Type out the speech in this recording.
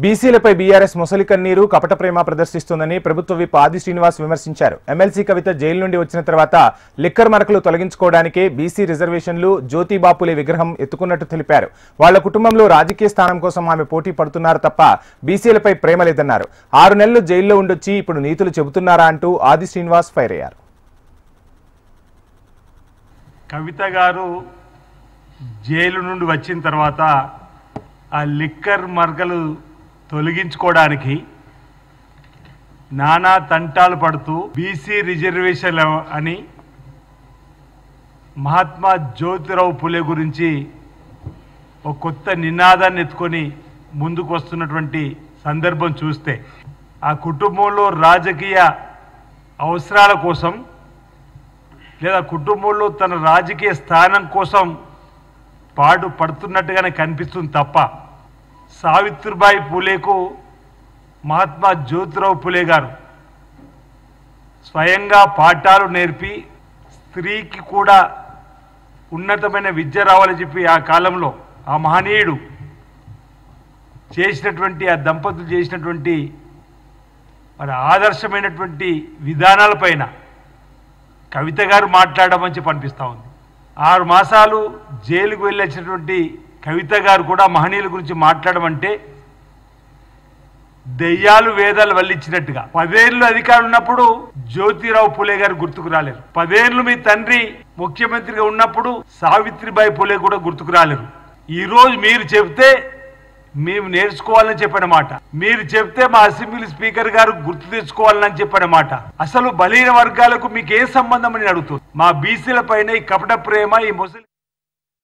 బీసీలపై BRS ముసలి కన్నీరు కపట ప్రేమ ప్రదర్శిస్తుందని ప్రభుత్వ విప్ ఆది శ్రీనివాస్ విమర్శించారు. ఎమ్మెల్సీ కవిత జైలు నుండి వచ్చిన తర్వాత లిక్కర్ మరకలు తొలగించుకోవడానికే బీసీ రిజర్వేషన్లు జ్యోతిబాపులే విగ్రహం ఎత్తుకున్నట్టు తెలిపారు. వాళ్ల కుటుంబంలో రాజకీయ స్థానం కోసం ఆమె పోటీ పడుతున్నారు తప్ప బీసీలపై ప్రేమ లేదన్నారు. 6 నెలలు జైల్లో ఉండొచ్చి ఇప్పుడు నీతులు చెబుతున్నారా అంటూ ఆది శ్రీనివాస్ ఫైర్ అయ్యారు. కవిత గారు జైలు నుండి వచ్చిన తర్వాత ఆ లిక్కర్ మరకలు తొలగించుకోవడానికి నానా తంటాలు పడుతూ బీసీ రిజర్వేషన్ అని మహాత్మా జ్యోతిరావు పులే గురించి ఒక కొత్త నినాదాన్ని ఎత్తుకొని ముందుకు వస్తున్నటువంటి సందర్భం చూస్తే ఆ కుటుంబంలో రాజకీయ అవసరాల కోసం లేదా కుటుంబంలో తన రాజకీయ స్థానం కోసం పాటు పడుతున్నట్టుగానే కనిపిస్తుంది తప్ప సావిత్రిబాయి పూలేకు మహాత్మా జ్యోతిరావు పులే గారు స్వయంగా పాఠాలు నేర్పి స్త్రీకి కూడా ఉన్నతమైన విద్య రావాలని చెప్పి ఆ కాలంలో ఆ మహనీయుడు చేసినటువంటి ఆ దంపతులు చేసినటువంటి మరి ఆదర్శమైనటువంటి విధానాలపైన కవిత గారు మాట్లాడమని చెప్పి అనిపిస్తూ ఉంది. 6 మాసాలు జైలుకు వెళ్ళొచ్చినటువంటి కవిత గారు కూడా మహనీయుల గురించి మాట్లాడమంటే దెయ్యాలు వేదాలు వల్లించినట్టుగా 10 ఏళ్ళు అధికారం ఉన్నప్పుడు జ్యోతిరావు పులే గారు గుర్తుకు రాలేరు. 10 ఏళ్ళు మీ తండ్రి ముఖ్యమంత్రిగా ఉన్నప్పుడు సావిత్రిబాయి పులే కూడా గుర్తుకు రాలేరు. ఈరోజు మీరు చెప్తే మేము నేర్చుకోవాలని చెప్పిన మాట, మీరు చెప్తే మా అసెంబ్లీ స్పీకర్ గారు గుర్తు తెచ్చుకోవాలని చెప్పిన మాట. అసలు బలహీన వర్గాలకు మీకు ఏ సంబంధం అని అడుగుతుంది. మా బీసీల పైన ఈ కపట ప్రేమ, ఈ ముసలి